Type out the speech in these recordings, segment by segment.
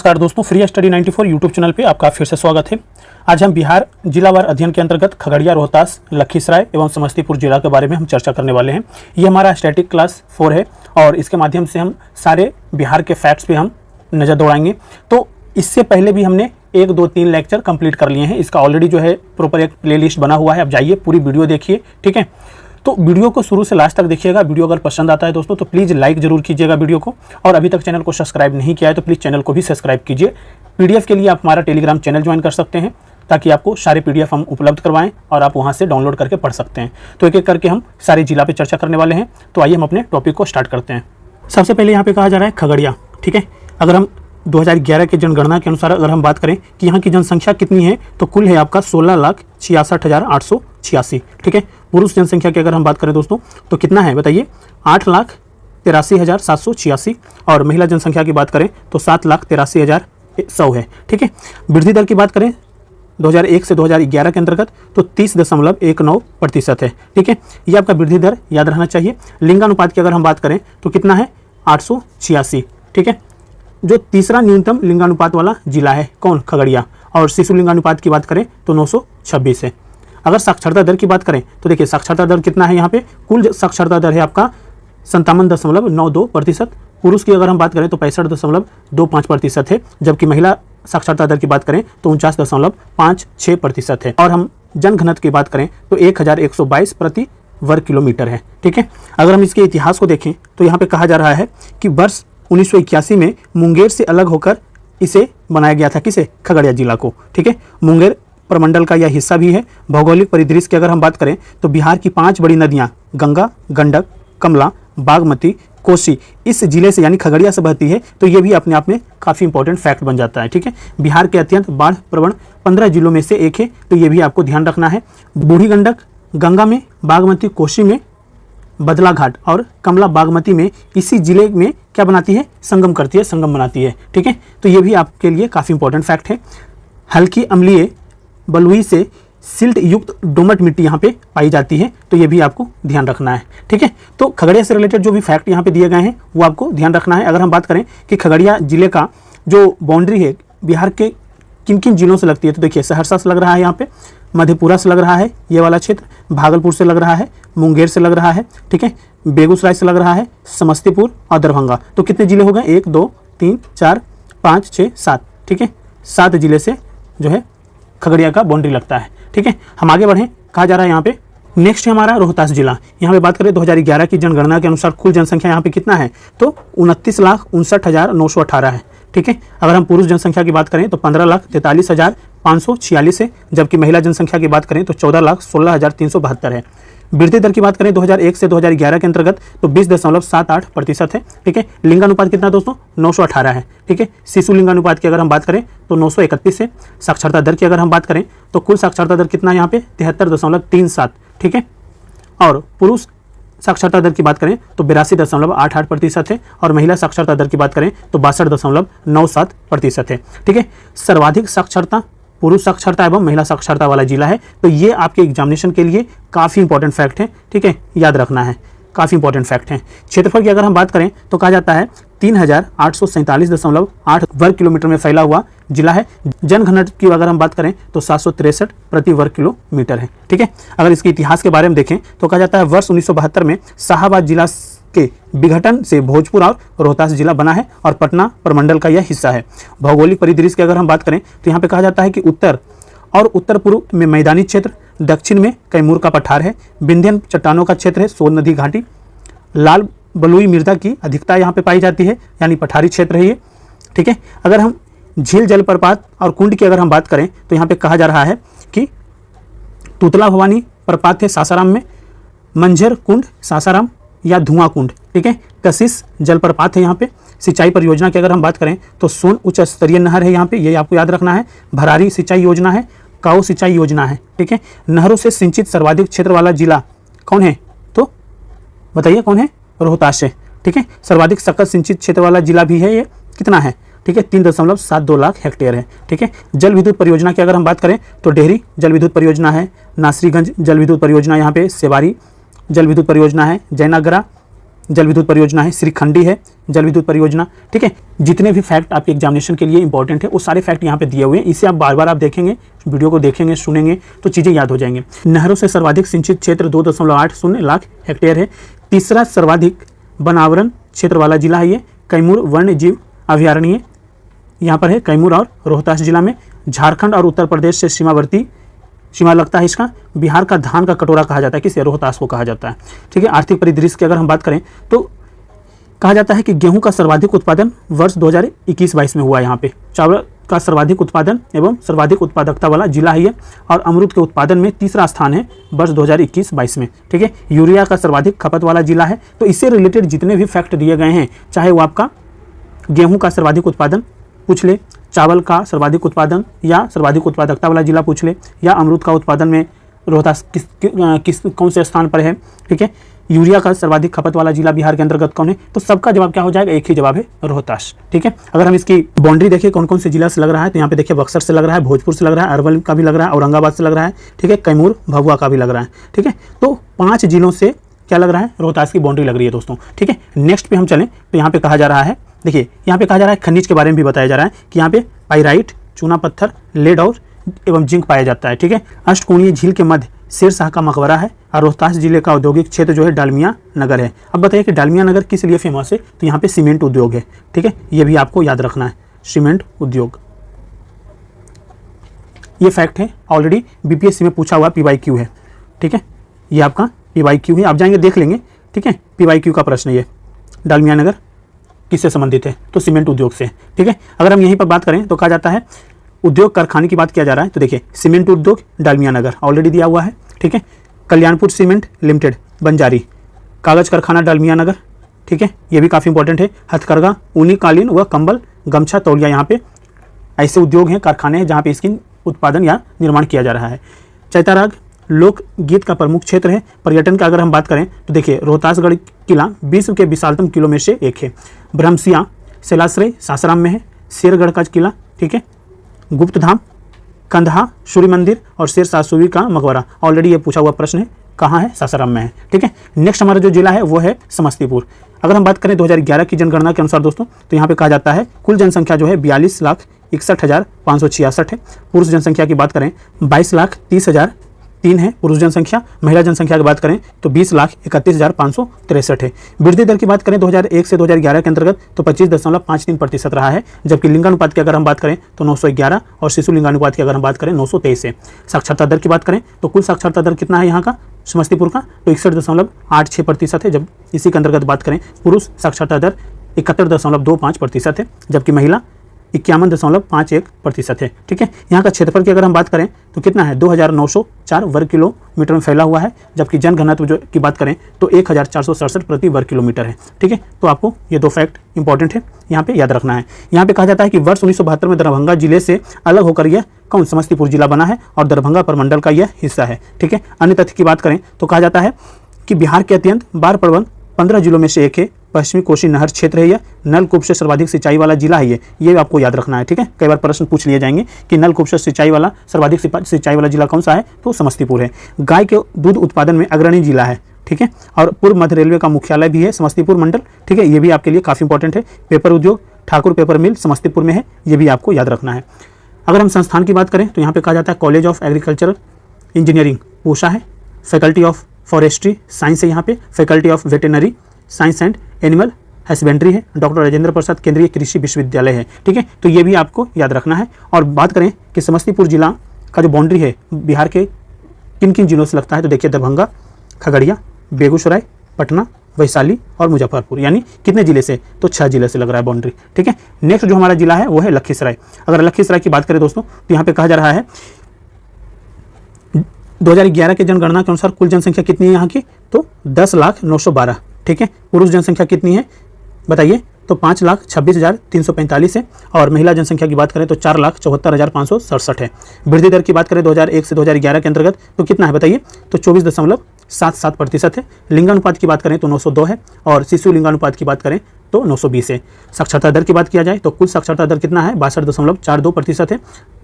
नमस्कार दोस्तों, free study 94 YouTube channel पे आपका फिर से स्वागत है। आज हम बिहार जिलावार अध्ययन के अंतर्गत खगड़िया, रोहतास, लखीसराय एवं समस्तीपुर जिला के बारे में हम चर्चा करने वाले हैं। ये हमारा स्टैटिक क्लास 4 है और इसके माध्यम से हम सारे बिहार के फैक्ट्स पे हम नज़र दौड़ाएंगे। तो इससे पहले भी हमने 1, 2, 3 लेक्चर कंप्लीट कर लिए हैं। इसका ऑलरेडी जो है प्रॉपर एक प्ले लिस्ट बना हुआ है, आप जाइए पूरी वीडियो देखिए, ठीक है। तो वीडियो को शुरू से लास्ट तक देखिएगा। वीडियो अगर पसंद आता है दोस्तों तो प्लीज़ लाइक जरूर कीजिएगा वीडियो को, और अभी तक चैनल को सब्सक्राइब नहीं किया है तो प्लीज़ चैनल को भी सब्सक्राइब कीजिए। पीडीएफ के लिए आप हमारा टेलीग्राम चैनल ज्वाइन कर सकते हैं ताकि आपको सारे पीडीएफ हम उपलब्ध करवाएं और आप वहां से डाउनलोड करके पढ़ सकते हैं। तो एक एक करके हम सारे जिला पे चर्चा करने वाले हैं। तो आइए हम अपने टॉपिक को स्टार्ट करते हैं। सबसे पहले यहाँ पे कहा जा रहा है खगड़िया, ठीक है। अगर हम 2011 के जनगणना के अनुसार अगर हम बात करें कि यहाँ की जनसंख्या कितनी है तो कुल है आपका 16,66,886, ठीक है। पुरुष जनसंख्या की अगर हम बात करें दोस्तों तो कितना है बताइए, 8,83,786, और महिला जनसंख्या की बात करें तो 7,83,100 है, ठीक है। वृद्धि दर की बात करें 2001 से 2011 के अंतर्गत तो 30.19% है, ठीक है। ये आपका वृद्धि दर याद रहना चाहिए। लिंगानुपात की अगर हम बात करें तो कितना है, 886, ठीक है। जो तीसरा न्यूनतम लिंगानुपात वाला जिला है कौन, खगड़िया। और शिशु लिंगानुपात की बात करें तो 926 है। अगर साक्षरता दर की बात करें तो देखिए साक्षरता दर कितना है, यहाँ पे कुल साक्षरता दर है आपका 57.92%। पुरुष की अगर हम बात करें तो 65.25% है, जबकि महिला साक्षरता दर की बात करें तो 49.56% है। और हम जनघनत्व की बात करें तो 1122 प्रति वर्ग किलोमीटर है, ठीक है। अगर हम इसके इतिहास को देखें तो यहाँ पे कहा जा रहा है कि वर्ष 1981 में मुंगेर से अलग होकर इसे बनाया गया था, किसे, खगड़िया जिला को, ठीक है। मुंगेर प्रमंडल का यह हिस्सा भी है। भौगोलिक परिदृश्य की अगर हम बात करें तो बिहार की 5 बड़ी नदियां गंगा, गंडक, कमला, बागमती, कोसी इस जिले से यानी खगड़िया से बहती है। तो ये भी अपने आप में काफ़ी इंपॉर्टेंट फैक्ट बन जाता है, ठीक है। बिहार के अत्यंत बाढ़ प्रवण 15 जिलों में से एक है, तो ये भी आपको ध्यान रखना है। बूढ़ी गंडक गंगा में, बागमती कोसी में, बदला घाट और कमला बागमती में इसी जिले में क्या बनाती है, संगम करती है, संगम बनाती है, ठीक है। तो ये भी आपके लिए काफ़ी इंपॉर्टेंट फैक्ट है। हल्की अम्लीय बलुई से सिल्ट युक्त दोमट मिट्टी यहाँ पे पाई जाती है, तो ये भी आपको ध्यान रखना है, ठीक है। तो खगड़िया से रिलेटेड जो भी फैक्ट यहाँ पे दिए गए हैं वो आपको ध्यान रखना है। अगर हम बात करें कि खगड़िया जिले का जो बाउंड्री है बिहार के किन किन जिलों से लगती है तो देखिए सहरसा से लग रहा है, यहाँ पे मधेपुरा से लग रहा है ये वाला क्षेत्र, भागलपुर से लग रहा है, मुंगेर से लग रहा है, ठीक है, बेगूसराय से लग रहा है, समस्तीपुर और दरभंगा। तो कितने जिले हो गए, 1, 2, 3, 4, 5, 6, 7, ठीक है। 7 जिले से जो है खगड़िया का बाउंड्री लगता है, ठीक है। हम आगे बढ़ें, कहा जा रहा है यहाँ पे नेक्स्ट है हमारा रोहतास जिला। यहाँ पे बात करें 2011 की जनगणना के अनुसार कुल जनसंख्या यहाँ पे कितना है तो 29,59,918 है, ठीक है। अगर हम पुरुष जनसंख्या की बात करें तो 15,43,546 है, जबकि महिला जनसंख्या की बात करें तो 14,16,372 है। वृद्धि दर की बात करें 2001 से 2011 के अंतर्गत तो 20.78% है, ठीक है। लिंगानुपात कितना दोस्तों, 918 है, ठीक है। शिशु लिंगानुपात की अगर हम बात करें तो 931 है। साक्षरता दर की अगर हम बात करें तो कुल साक्षरता दर कितना है यहाँ पे 73.37, ठीक है। और पुरुष साक्षरता दर की बात करें तो 82.88% है, और महिला साक्षरता दर की बात करें तो 62.97% है, ठीक है। सर्वाधिक साक्षरता पुरुष साक्षरता एवं महिला साक्षरता वाला जिला है। तो ये आपके एग्जामिनेशन के लिए काफ़ी इंपॉर्टेंट फैक्ट है, ठीक है, याद रखना है, काफ़ी इंपॉर्टेंट फैक्ट है। क्षेत्रफल की अगर हम बात करें तो कहा जाता है 3,847.8 वर्ग किलोमीटर में फैला हुआ जिला है। जनघनत्व की अगर हम बात करें तो 763 प्रति वर्ग किलोमीटर है, ठीक है। अगर इसके इतिहास के बारे में देखें तो कहा जाता है वर्ष 1972 में शाहाबाद जिला के विघटन से भोजपुर और रोहतास जिला बना है और पटना प्रमंडल का यह हिस्सा है। भौगोलिक परिदृश्य की अगर हम बात करें तो यहाँ पे कहा जाता है कि उत्तर और उत्तर पूर्व में मैदानी क्षेत्र, दक्षिण में कैमूर का पठार है, विंध्यन चट्टानों का क्षेत्र है, सोन नदी घाटी, लाल बलुई मृदा की अधिकता यहाँ पे पाई जाती है, यानी पठारी क्षेत्र है ये, ठीक है। अगर हम झील जलप्रपात और कुंड की अगर हम बात करें तो यहाँ पे कहा जा रहा है कि तुतला भवानी प्रपात है सासाराम में, मंझर कुंड सासाराम या धुआं कुंड, ठीक है। कशिश जलप्रपात है यहाँ पे। सिंचाई परियोजना की अगर हम बात करें तो सोन उच्च स्तरीय नहर है यहाँ पे, ये आपको याद रखना है। भरारी सिंचाई योजना है, काऊ सिंचाई योजना है, ठीक है। नहरों से सिंचित सर्वाधिक क्षेत्र वाला जिला कौन है तो बताइए कौन है, रोहतास है, ठीक है। सर्वाधिक सकल सिंचित क्षेत्र वाला जिला भी है, ये कितना है, ठीक है, 3.72 लाख हेक्टेयर है, ठीक है। जल विद्युत परियोजना की अगर हम बात करें तो डेहरी जल विद्युत परियोजना है, नासरीगंज जल विद्युत परियोजना यहाँ पे, सेवारी जल विद्युत परियोजना है, जयनगरा जल विद्युत परियोजना है, श्रीखंडी है जल विद्युत परियोजना, ठीक है। जितने भी फैक्ट आपके एग्जामिनेशन के लिए इंपॉर्टेंट है वो सारे फैक्ट यहाँ पे दिए हुए हैं। इसे आप बार बार आप देखेंगे, वीडियो को देखेंगे, सुनेंगे तो चीज़ें याद हो जाएंगी। नहरों से सर्वाधिक सिंचित क्षेत्र 2.80 लाख हेक्टेयर है। तीसरा सर्वाधिक वनावरण क्षेत्र वाला जिला है ये कैमूर वन्य जीव अभयारण्य यहाँ पर है, कैमूर और रोहतास जिला में। झारखंड और उत्तर प्रदेश से सीमा लगता है इसका। बिहार का धान का कटोरा कहा जाता है, किसे? रोहतास को कहा जाता है, ठीक है। आर्थिक परिदृश्य की अगर हम बात करें तो कहा जाता है कि गेहूं का सर्वाधिक उत्पादन वर्ष 2021-22 में हुआ यहाँ पे। चावल का सर्वाधिक उत्पादन एवं सर्वाधिक उत्पादकता वाला जिला है ये। और अमरूद के उत्पादन में तीसरा स्थान है वर्ष 2021-22 में, ठीक है। यूरिया का सर्वाधिक खपत वाला जिला है। तो इससे रिलेटेड जितने भी फैक्ट दिए गए हैं, चाहे वो आपका गेहूं का सर्वाधिक उत्पादन पूछ ले, चावल का सर्वाधिक उत्पादन या सर्वाधिक उत्पादकता वाला जिला पूछ ले, या अमरूद का उत्पादन में रोहतास कौन से स्थान पर है, ठीक है। यूरिया का सर्वाधिक खपत वाला जिला बिहार के अंतर्गत कौन है, तो सबका जवाब क्या हो जाएगा? एक ही जवाब है, रोहतास, ठीक है। अगर हम इसकी बाउंड्री देखें कौन कौन से जिला से लग रहा है, तो यहाँ पे देखिए बक्सर से लग रहा है, भोजपुर से लग रहा है, अरवल का भी लग रहा है, औरंगाबाद से लग रहा है, ठीक है, कैमूर भभुआ का भी लग रहा है, ठीक है। तो 5 जिलों से क्या लग रहा है? रोहतास की बाउंड्री लग रही है दोस्तों, ठीक है। नेक्स्ट पे हम चलें तो यहाँ पे कहा जा रहा है, देखिए यहाँ पे कहा जा रहा है खनिज के बारे में भी बताया जा रहा है कि यहाँ पे पाइराइट, चूना पत्थर, लेड और एवं जिंक पाया जाता है, ठीक है। अष्टकोणीय झील के मध्य शेरशाह का मकबरा है और रोहतास जिले का औद्योगिक क्षेत्र जो है डालमिया नगर है। अब बताइए कि डालमिया नगर किस लिए फेमस है, तो यहाँ पे सीमेंट उद्योग है, ठीक है। ये भी आपको याद रखना है, सीमेंट उद्योग, ये फैक्ट है, ऑलरेडी बीपीएससी में पूछा हुआ PYQ है, ठीक है। ये आपका PYQ है, आप जाएंगे देख लेंगे, ठीक है। PYQ का प्रश्न ये डालमिया नगर किससे संबंधित है, तो सीमेंट उद्योग से, ठीक है। अगर हम यहीं पर बात करें तो कहा जाता है उद्योग कारखाने की बात किया जा रहा है, तो देखिए सीमेंट उद्योग डालमिया नगर ऑलरेडी दिया हुआ है, ठीक है। कल्याणपुर सीमेंट लिमिटेड बंजारी, कागज कारखाना डालमिया नगर, ठीक है, ये भी काफ़ी इंपॉर्टेंट है। हथकरघा, ऊनी कालीन व कंबल, गमछा, तौलिया, यहाँ पे ऐसे उद्योग हैं, कारखाने हैं जहाँ पे इसकी उत्पादन या निर्माण किया जा रहा है। चैताराग लोक गीत का प्रमुख क्षेत्र है। पर्यटन का अगर हम बात करें तो देखिए रोहतासगढ़ किला विश्व के विशालतम किलों में से एक है। ब्रह्मसिया शैलाश्रय सासाराम में है। शेरगढ़ का किला, ठीक है। गुप्तधाम, कंदहा सूर्य मंदिर और शेरशाह सूरी का मकबरा, ऑलरेडी ये पूछा हुआ प्रश्न है, कहाँ है? सासाराम में है, ठीक है। नेक्स्ट हमारा जो जिला है वो है समस्तीपुर। अगर हम बात करें 2011 की जनगणना के अनुसार दोस्तों, तो यहाँ पे कहा जाता है कुल जनसंख्या जो है 42,61,566 है। पुरुष जनसंख्या की बात करें 22,30,003 है पुरुष जनसंख्या। महिला जनसंख्या की बात करें तो 20,31,563 है। वृद्धि दर की बात करें 2001 से 2011 के अंतर्गत तो 25.53% रहा है, जबकि लिंगानुपात की अगर हम बात करें तो 911 और शिशु लिंगानुपात की अगर हम बात करें 923 है। साक्षरता दर की बात करें तो कुल साक्षरता दर कितना है यहाँ का समस्तीपुर का, तो 61.86% है। जब इसी के अंतर्गत बात करें पुरुष साक्षरता दर 71.25% है, जबकि महिला 51.51% है, ठीक है। यहाँ का क्षेत्रफल की अगर हम बात करें तो कितना है 2,904 वर्ग किलोमीटर में फैला हुआ है, जबकि जनघनत्व जो की बात करें तो 1,467 प्रति वर्ग किलोमीटर है, ठीक है। तो आपको ये दो फैक्ट इंपॉर्टेंट है, यहाँ पे याद रखना है। यहाँ पे कहा जाता है कि वर्ष 1972 में दरभंगा जिले से अलग होकर यह कौन समस्तीपुर जिला बना है और दरभंगा प्रमंडल का यह हिस्सा है, ठीक है। अन्य तथ्य की बात करें तो कहा जाता है कि बिहार के अत्यंत बाढ़ प्रवण 15 जिलों में से एक है। पश्चिमी कोसी नहर क्षेत्र है यह। नलकूप से सर्वाधिक सिंचाई वाला जिला है ये आपको याद रखना है, ठीक है। कई बार प्रश्न पूछ लिए जाएंगे कि नलकूप से सिंचाई वाला सर्वाधिक सिंचाई वाला जिला कौन सा है, तो समस्तीपुर है। गाय के दूध उत्पादन में अग्रणी जिला है, ठीक है। और पूर्व मध्य रेलवे का मुख्यालय भी है समस्तीपुर मंडल, ठीक है। ये भी आपके लिए काफ़ी इंपॉर्टेंट है। पेपर उद्योग ठाकुर पेपर मिल समस्तीपुर में है, ये भी आपको याद रखना है। अगर हम संस्थान की बात करें तो यहाँ पे कहा जाता है कॉलेज ऑफ एग्रीकल्चरल इंजीनियरिंग पूषा है। फैकल्टी ऑफ फॉरेस्ट्री साइंस है यहाँ पे। Faculty of veterinary science and animal husbandry है। डॉक्टर राजेंद्र प्रसाद केंद्रीय कृषि विश्वविद्यालय है, ठीक है। तो ये भी आपको याद रखना है। और बात करें कि समस्तीपुर जिला का जो बाउंड्री है बिहार के किन किन जिलों से लगता है, तो देखिए दरभंगा, खगड़िया, बेगूसराय, पटना, वैशाली और मुजफ्फरपुर, यानी कितने जिले से, तो 6 जिले से लग रहा है बाउंड्री, ठीक है। नेक्स्ट जो हमारा जिला है वो है लखीसराय। अगर लखीसराय की बात करें दोस्तों तो यहाँ पे कहा जा रहा है 2011 के जनगणना के अनुसार कुल जनसंख्या कितनी है यहाँ की, तो 10,912, ठीक है। पुरुष जनसंख्या कितनी है बताइए, तो 5,26,345 है। और महिला जनसंख्या की बात करें तो 4,74,567 है। वृद्धि दर की बात करें 2001 से 2011 के अंतर्गत तो कितना है बताइए, तो 24.77% है। लिंगानुपात की बात करें तो 902 है और शिशु लिंगानुपात की बात करें तो 920 है। साक्षरता दर की बात किया जाए तो कुल साक्षरता दर कितना है 62.42% है।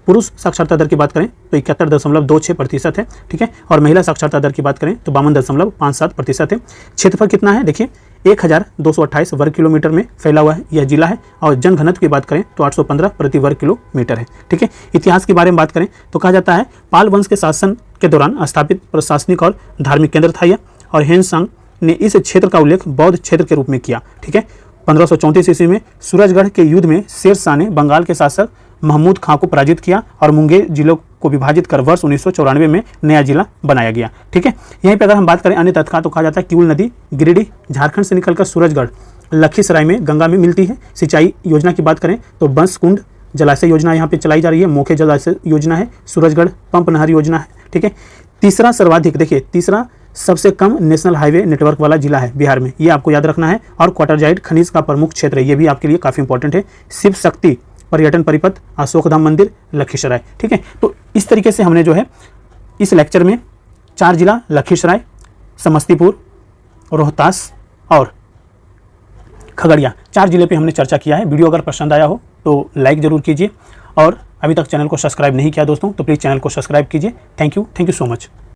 पुरुष साक्षरता दर की बात करें तो 71.26% है, ठीक है। और महिला साक्षरता दर की बात करें तो 52.57% है। क्षेत्रफल कितना है देखिए, 1228 वर्ग किलोमीटर में फैला हुआ है यह जिला है। और जनघनत्व की बात करें तो 815 प्रति वर्ग किलोमीटर है, ठीक है। इतिहास के बारे में बात करें तो कहा जाता है पाल वंश के शासन के दौरान स्थापित प्रशासनिक और धार्मिक केंद्र था यह। और ह्वेनसांग ने इस क्षेत्र का उल्लेख बौद्ध क्षेत्र के रूप में किया, ठीक है। 1534 ईस्वी में सूरजगढ़ के युद्ध में शेर शाह ने बंगाल के शासक महमूद खां को पराजित किया और मुंगेर जिलों को विभाजित कर वर्ष 1994 में नया जिला बनाया गया, ठीक है। यहीं पे अगर हम बात करें अन्य तथ्य का तो कहा जाता है किउल नदी गिरिडीह झारखंड से निकलकर सूरजगढ़ लखीसराय में गंगा में मिलती है। सिंचाई योजना की बात करें तो बंसकुंड जलाशय योजना यहाँ पे चलाई जा रही है, मोखे जलाशय योजना है, सूरजगढ़ पंप नहर योजना है, ठीक है। तीसरा सर्वाधिक देखिए, तीसरा सबसे कम नेशनल हाईवे नेटवर्क वाला जिला है बिहार में, ये आपको याद रखना है। और क्वाटरजाइट खनिज का प्रमुख क्षेत्र है, ये भी आपके लिए काफ़ी इंपॉर्टेंट है। शिव शक्ति पर्यटन परिपथ, अशोकधाम मंदिर, लखीसराय, ठीक है। तो इस तरीके से हमने जो है इस लेक्चर में 4 जिला लखीसराय, समस्तीपुर, रोहतास और खगड़िया 4 जिले पे हमने चर्चा किया है। वीडियो अगर पसंद आया हो तो लाइक ज़रूर कीजिए और अभी तक चैनल को सब्सक्राइब नहीं किया दोस्तों तो प्लीज़ चैनल को सब्सक्राइब कीजिए। Thank you so much.